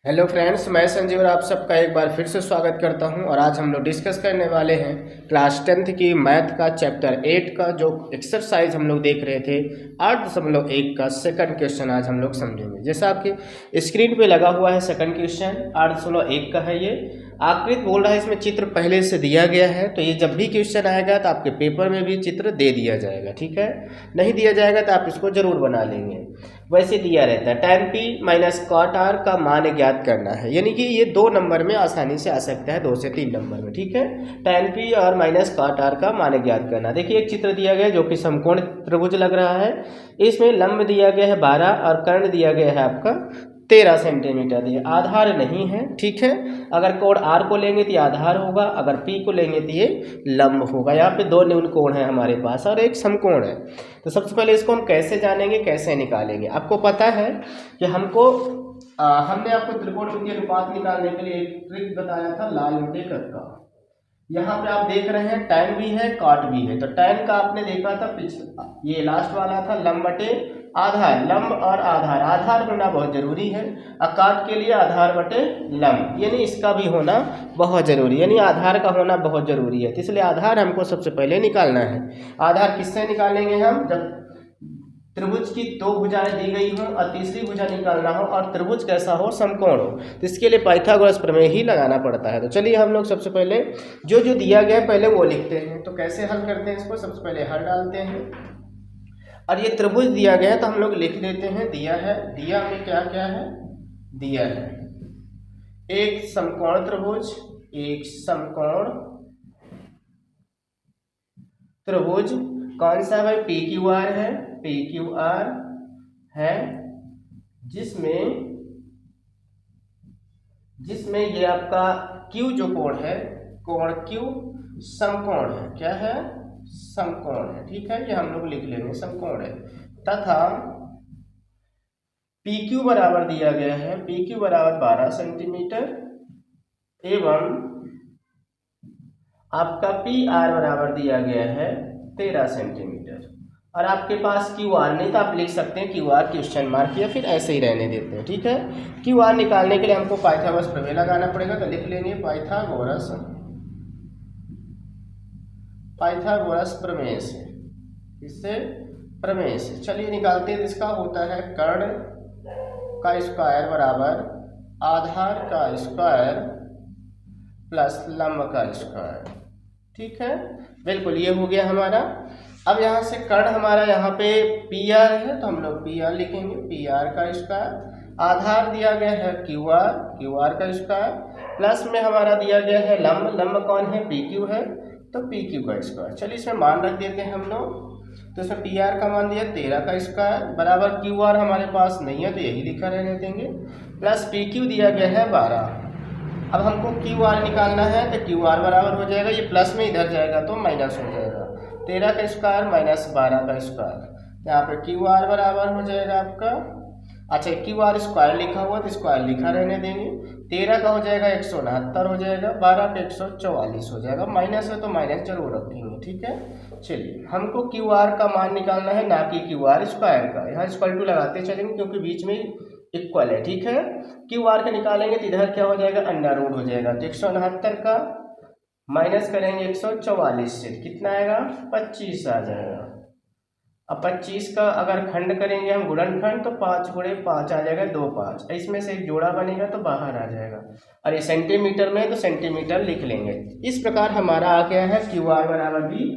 Hello friends, मैं संजीव और आप सबका एक बार फिर से स्वागत करता हूं। और आज हम लोग डिस्कस करने वाले हैं क्लास 10th की मैथ का चैप्टर 8 का जो एक्सरसाइज हम लोग देख रहे थे 8.1 का सेकंड क्वेश्चन आज हम लोग समझेंगे। जैसा आपके स्क्रीन पे लगा हुआ है सेकंड क्वेश्चन 8.1 का है। ये आकृति बोल रहा है, इसमें चित्र पहले से दिया गया है, तो ये जब भी क्वेश्चन आएगा तो आपके पेपर में भी चित्र दे दिया जाएगा। ठीक है, नहीं दिया जाएगा तो आप इसको जरूर बना लेंगे। वैसे दिया रहता है tan p minus cot r का मान ज्ञात करना है, यानी कि ये 2 नंबर में आसानी से आ सकता है, 2 से 3 नंबर में। ठीक है, tan p और माइनस कॉट r का मान ज्ञात करना। देखिए एक चित्र दिया गया है जो कि समकोण त्रिभुज लग रहा है। इसमें लंब दिया गया है 12 और कर्ण दिया गया है आपका 13 सेंटीमीटर। ये आधार नहीं है। ठीक है, अगर कोण आर को लेंगे तो ये आधार होगा, अगर पी को लेंगे तो ये लंब होगा। यहाँ पे 2 न्यून कोण है हमारे पास और एक समकोण है। तो सबसे पहले इसको हम कैसे जानेंगे, कैसे निकालेंगे। आपको पता है कि हमने आपको त्रिकोणमितीय अनुपात निकालने के लिए एक ट्रिक बताया था, लाल बटे का। यहाँ पे आप देख रहे हैं tan भी है कॉट भी है। तो tan का आपने देखा था पिछला, ये लास्ट वाला था लंब बटे आधार। लंब और आधार, आधार होना बहुत जरूरी है। और काट के लिए आधार बटे लंब, यानी इसका भी होना बहुत जरूरी, यानी आधार का होना बहुत जरूरी है। तो इसलिए आधार हमको सबसे पहले निकालना है। आधार किससे निकालेंगे हम, जब त्रिभुज की 2 भुजाएं दी गई हो और तीसरी भुजा निकालना हो और त्रिभुज कैसा हो, समकोण हो, तो इसके लिए पाइथागोरस प्रमेय ही लगाना पड़ता है। तो चलिए हम लोग सबसे पहले जो जो दिया गया है पहले वो लिखते हैं। तो कैसे हल करते हैं इसको, सबसे पहले हल डालते हैं। और ये त्रिभुज दिया गया है तो हम लोग लिख देते हैं, दिया है, दिया में क्या क्या है, दिया है एक समकोण त्रिभुज, एक समकोण त्रिभुज कौन सा भाई, पी क्यू आर है, पी क्यू आर है, जिसमें ये आपका Q जो कोण है, कोण Q समकोण है। क्या है, समकोण है। ठीक है, ये हम लोग लिख लेंगे समकोण है। तथा PQ बराबर दिया गया है, PQ बराबर 12 सेंटीमीटर एवं आपका PR बराबर दिया गया है 13 सेंटीमीटर। और आपके पास QR नहीं तो आप लिख सकते हैं QR क्वेश्चन मार्क, या फिर ऐसे ही रहने देते हैं। ठीक है, QR निकालने के लिए हमको पाइथागोरस प्रमेय लगाना पड़ेगा। तो लिख लेंगे पाइथागोरस प्रमेय से, इससे प्रमेय से चलिए निकालते हैं। इसका होता है कर्ण का स्क्वायर बराबर आधार का स्क्वायर प्लस लंब का स्क्वायर। ठीक है, बिल्कुल ये हो गया हमारा। अब यहाँ से कर्ण हमारा यहाँ पे पी आर है तो हम लोग पी आर लिखेंगे, पी आर का स्क्वायर। आधार दिया गया है क्यू आर, क्यू आर का स्क्वायर, प्लस में हमारा दिया गया है लंब, लंब कौन है, पी क्यू है, तो पी क्यू का स्क्वायर। चलिए इसमें मान रख देते हैं हम लोग। तो इसमें पी आर का मान दिया 13 का स्क्वायर बराबर क्यू आर हमारे पास नहीं है तो यही लिखा रहने देंगे, प्लस पी क्यू दिया गया है 12। अब हमको क्यू आर निकालना है तो क्यू आर बराबर हो जाएगा, ये प्लस में इधर जाएगा तो माइनस हो जाएगा, 13 का स्क्वायर माइनस 12 का स्क्वायर। यहाँ पे क्यू आर बराबर हो जाएगा आपका, अच्छा क्यू आर स्क्वायर लिखा हुआ तो स्क्वायर लिखा रहने देंगे। 13 का हो जाएगा 169 हो जाएगा, 12 का 144 हो जाएगा, माइनस है तो माइनस जरूर रखेंगे। ठीक है, चलिए हमको क्यू आर का मान निकालना है, ना कि क्यू आर स्क्वायर का। यहाँ इक्वल टू लगाते चलेंगे क्योंकि बीच में इक्वल है। ठीक है, क्यू आर का निकालेंगे तो इधर क्या हो जाएगा, अंडर रूट हो जाएगा। तो 169 का माइनस करेंगे 144 से कितना आएगा, 25 आ जाएगा। अब 25 का अगर खंड करेंगे हम गुणनखंड तो 5 गुणे 5 आ जाएगा, 2 5, इसमें से एक जोड़ा बनेगा तो बाहर आ जाएगा। और ये सेंटीमीटर में तो सेंटीमीटर लिख लेंगे। इस प्रकार हमारा आ गया है क्यू आर बराबर भी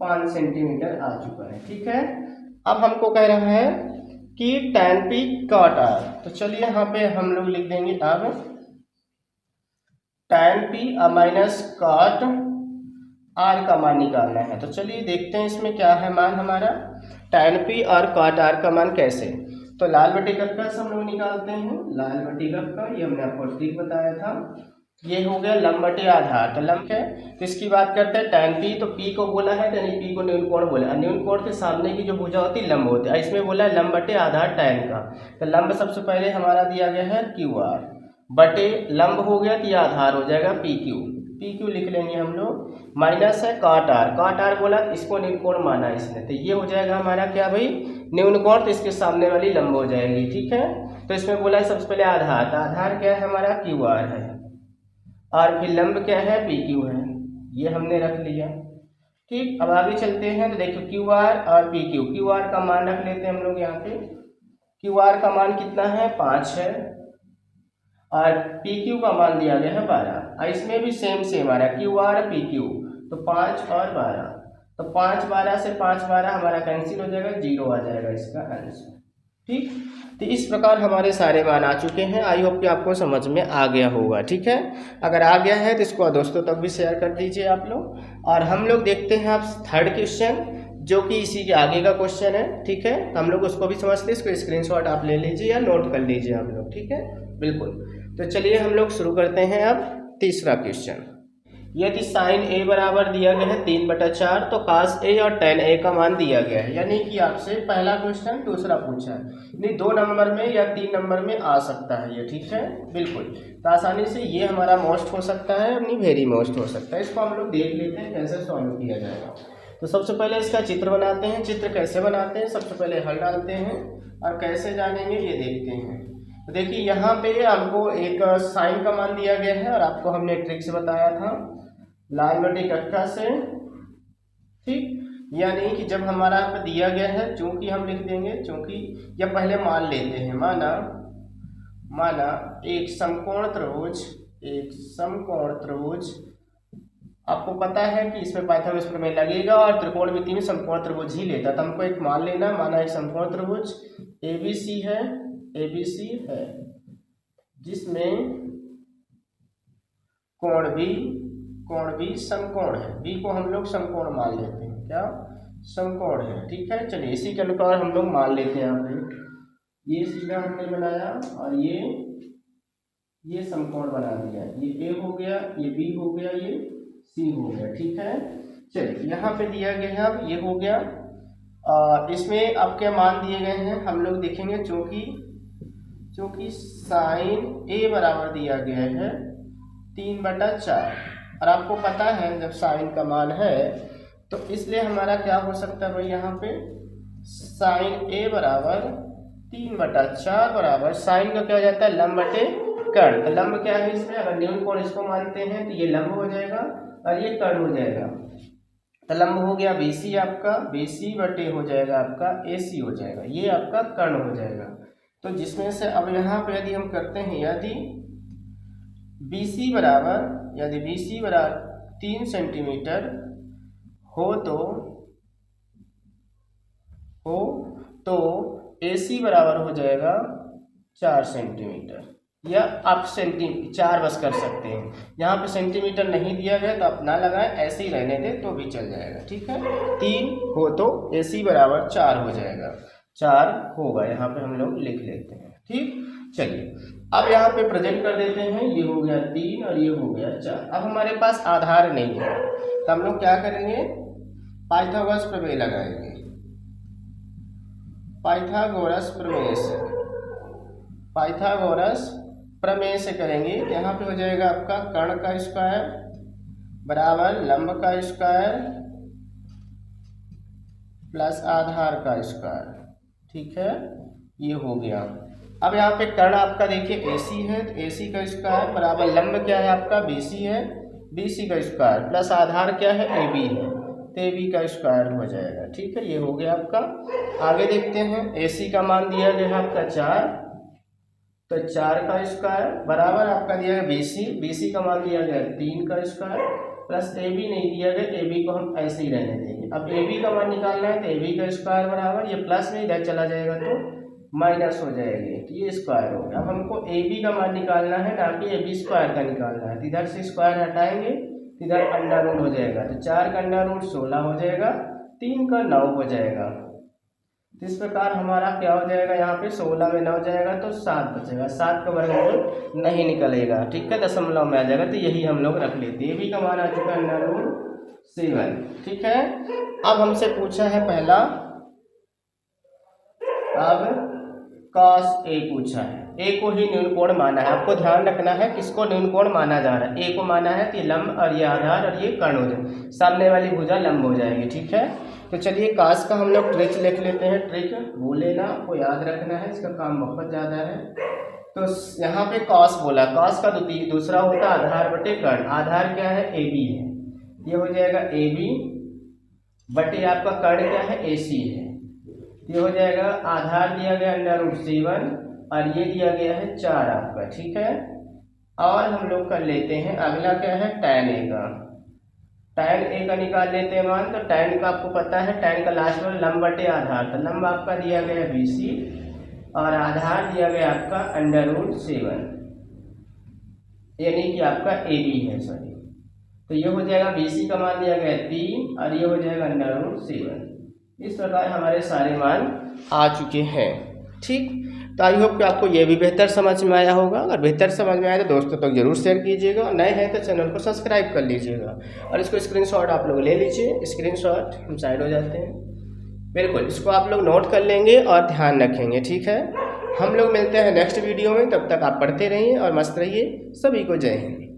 5 सेंटीमीटर आ चुका है। ठीक है, अब हमको कह रहा है कि tan p cot r, तो चलिए यहाँ पे हम लोग लिख देंगे अब tan p minus cot r का मान निकालना है। तो चलिए देखते हैं इसमें क्या है मान हमारा, tan p और cot r का मान कैसे। तो लाल बटे का हम लोग निकालते हैं, लाल बटे का, ये हमने आपको ठीक बताया था। ये हो गया लंब बटे आधार, तो लंब है तो इसकी बात करते हैं tan p, तो p को बोला है यानी p को न्यून कोण बोला है, न्यून कोण के सामने की जो भुजा होती है लंब होती है। इसमें बोला है लंब बटे आधार tan का, तो लंब सबसे पहले हमारा दिया गया है क्यू आर बटे लंब हो गया तो ये आधार हो जाएगा पी क्यू, पी क्यू लिख लेंगे हम लोग, माइनस है कॉट आर, कॉट आर बोला इसको न्यून कोण माना इसने, तो ये हो जाएगा हमारा क्या भाई, न्यून कोण तो इसके सामने वाली लंब हो जाएगी। ठीक है, तो इसमें बोला है सबसे पहले आधार, तो आधार क्या है हमारा क्यू आर है, और फिर लंब क्या है पी क्यू है, ये हमने रख लिया। ठीक, अब आगे चलते हैं तो देखो क्यू आर और पी क्यू, क्यू आर का मान रख लेते हैं हम लोग यहाँ पे। क्यू आर का मान कितना है 5 है, और पी क्यू का मान दिया गया है 12, और इसमें भी सेम आ रहा है क्यू आर पी क्यू, तो 5 और 12, तो 5 12 से 5 12 हमारा कैंसिल हो जाएगा, 0 आ जाएगा इसका आंसर। ठीक, तो इस प्रकार हमारे सारे मान आ चुके हैं। आई होप कि आपको समझ में आ गया होगा। ठीक है, अगर आ गया है तो इसको दोस्तों तक भी शेयर कर दीजिए आप लोग। और हम लोग देखते हैं आप थर्ड क्वेश्चन, जो कि इसी के आगे का क्वेश्चन है। ठीक है, हम लोग उसको भी समझते हैं, इसको स्क्रीनशॉट आप ले लीजिए या नोट कर लीजिए आप लोग। ठीक है, बिल्कुल। तो चलिए हम लोग शुरू करते हैं अब तीसरा क्वेश्चन। यदि साइन ए बराबर दिया गया है 3/4, तो कास ए और टेन ए का मान दिया गया है। यानी कि आपसे पहला क्वेश्चन दूसरा पूछा है, यानी 2 नंबर में या 3 नंबर में आ सकता है ये। ठीक है, बिल्कुल। तो आसानी से ये हमारा मोस्ट हो सकता है, अपनी वेरी मोस्ट हो सकता है। इसको हम लोग देख लेते हैं कैसे सॉल्व किया जाएगा। तो सबसे पहले इसका चित्र बनाते हैं। चित्र कैसे बनाते हैं, सबसे पहले हल डालते हैं, और कैसे जानेंगे ये देखते हैं। तो देखिए यहाँ पे हमको एक साइन का मान दिया गया है, और आपको हमने ट्रिक से बताया था लाल बटे कट्ठा से। ठीक, यानी कि जब हमारा यहाँ पे दिया गया है, चूंकि हम लिख देंगे, चूंकि या पहले मान लेते हैं, माना एक समकोण त्रिभुज, आपको पता है कि इसमें पाइथागोरस प्रमेय लगेगा, और त्रिकोणमिति में समकोण त्रिभुज ही लेता, तो हमको एक मान लेना, माना एक समकोण त्रिभुज ABC है, जिसमें कोण भी समकोण है। बी को हम लोग समकोण मान लेते हैं, क्या समकोण है। ठीक है, चलिए इसी के अनुसार हम लोग मान लेते हैं। यहाँ पे ये सीधा हमने बनाया, और ये समकोण बना दिया, ये ए हो गया, ये बी हो गया, ये सी हो गया। ठीक है, चलिए यहाँ पे दिया गया है, अब ये हो गया। इसमें अब क्या मान दिए गए हैं हम लोग देखेंगे, चूंकि साइन ए बराबर दिया गया है 3/4, और आपको पता है जब साइन का मान है तो इसलिए हमारा क्या हो सकता है भाई, यहाँ पे साइन ए बराबर 3/4 बराबर साइन का क्या हो जाता है लंब बटे कर्ण। तो लंब क्या है इसमें, अगर न्यून कोण इसको मानते हैं तो ये लंब हो जाएगा और ये कर्ण हो जाएगा। तो लंब हो गया BC आपका, BC बटे हो जाएगा आपका AC हो जाएगा, ये आपका कर्ण हो जाएगा। तो जिसमें से अब यहाँ पे यदि हम करते हैं, यदि BC बराबर 3 सेंटीमीटर हो तो AC बराबर हो जाएगा 4 सेंटीमीटर, या आप 4 बस कर सकते हैं। यहाँ पे सेंटीमीटर नहीं दिया गया तो आप ना लगाएं, ऐसे ही रहने दें तो भी चल जाएगा। ठीक है, 3 हो तो AC बराबर 4 हो जाएगा, 4 होगा, यहाँ पे हम लोग लिख लेते हैं। ठीक, चलिए अब यहाँ पे प्रेजेंट कर देते हैं, ये हो गया 3 और ये हो गया 4। अब हमारे पास आधार नहीं है तो हम लोग क्या करेंगे, पाइथागोरस प्रमेय लगाएंगे। पाइथागोरस प्रमेय से करेंगे। यहाँ पे हो जाएगा आपका कर्ण का स्क्वायर बराबर लंब का स्क्वायर प्लस आधार का स्क्वायर। ठीक है, ये हो गया। अब यहाँ पे कर्ण आपका देखिए AC है, तो AC का स्क्वायर बराबर लंब क्या है आपका BC है, BC का स्क्वायर प्लस आधार क्या है AB है, तो AB का स्क्वायर हो जाएगा। ठीक है, ये हो गया आपका। आगे देखते हैं, AC का मान दिया गया है आपका 4, तो 4 का स्क्वायर बराबर आपका दिया गया BC का मान दिया गया 3 का स्क्वायर प्लस AB नहीं दिया गया, AB को हम ऐसे ही रहने देंगे। अब AB का मान निकालना है तो AB का स्क्वायर बराबर, ये प्लस में इधर चला जाएगा तो माइनस हो जाएगी, तो ये स्क्वायर हो गया। अब हमको AB का मान निकालना है, ना कि AB स्क्वायर का निकालना है। तो इधर से स्क्वायर हटाएंगे तो इधर अंडर रूट हो जाएगा, तो 4 का अंडर रूट 16 हो जाएगा, 3 का 9 हो जाएगा। तो इस प्रकार हमारा क्या हो जाएगा, यहाँ पे 16 में 9 जाएगा तो 7 बचेगा, 7 का वर्गमूल नहीं निकलेगा। ठीक है, दशमलव में आ जाएगा, तो यही हम लोग रख लेते हैं। AB का मान आ चुका है अंडर रूट 7। ठीक है, अब हमसे पूछा है पहला, अब cos A पूछा है। A को ही न्यून कोण माना है, आपको ध्यान रखना है किसको न्यून कोण माना जा रहा है। A को माना है तो ये लंब और ये आधार और ये कर्ण हो जाए, सामने वाली भुजा लंब हो जाएगी। ठीक है, तो चलिए कास का हम लोग ट्रिक लिख लेते हैं। ट्रिक बोले ना, आपको याद रखना है, इसका काम बहुत ज़्यादा है। तो यहाँ पे कॉस बोला, कॉस का दूसरा होता है आधार बटे कर्ण। आधार क्या है, ए बी है, ये हो जाएगा ए बी बटे आपका कर्ण क्या है, ए सी है। ये हो जाएगा आधार दिया गया √7 और ये दिया गया है 4 आपका, ठीक है। और हम लोग कर लेते हैं अगला क्या है, tan a का। tan a का निकाल लेते हैं मान। तो tan का आपको पता है, tan का लास्ट में लंब बटे आधार, तो लंब आपका दिया गया BC और आधार दिया गया आपका √7, यानी कि आपका AB है, सॉरी। तो ये हो जाएगा BC का मान दिया गया 3 और ये हो जाएगा √7। इस प्रकार हमारे सारे मान आ चुके हैं, ठीक। तो आई होप कि आपको ये भी बेहतर समझ में आया होगा। अगर बेहतर समझ में आया तो दोस्तों तक जरूर शेयर कीजिएगा, और नए हैं तो चैनल को सब्सक्राइब कर लीजिएगा। और इसको स्क्रीनशॉट आप लोग ले लीजिए, स्क्रीनशॉट हम साइड हो जाते हैं, बिल्कुल इसको आप लोग नोट कर लेंगे और ध्यान रखेंगे, ठीक है। हम लोग मिलते हैं नेक्स्ट वीडियो में, तब तक आप पढ़ते रहिए और मस्त रहिए। सभी को जय हिंद।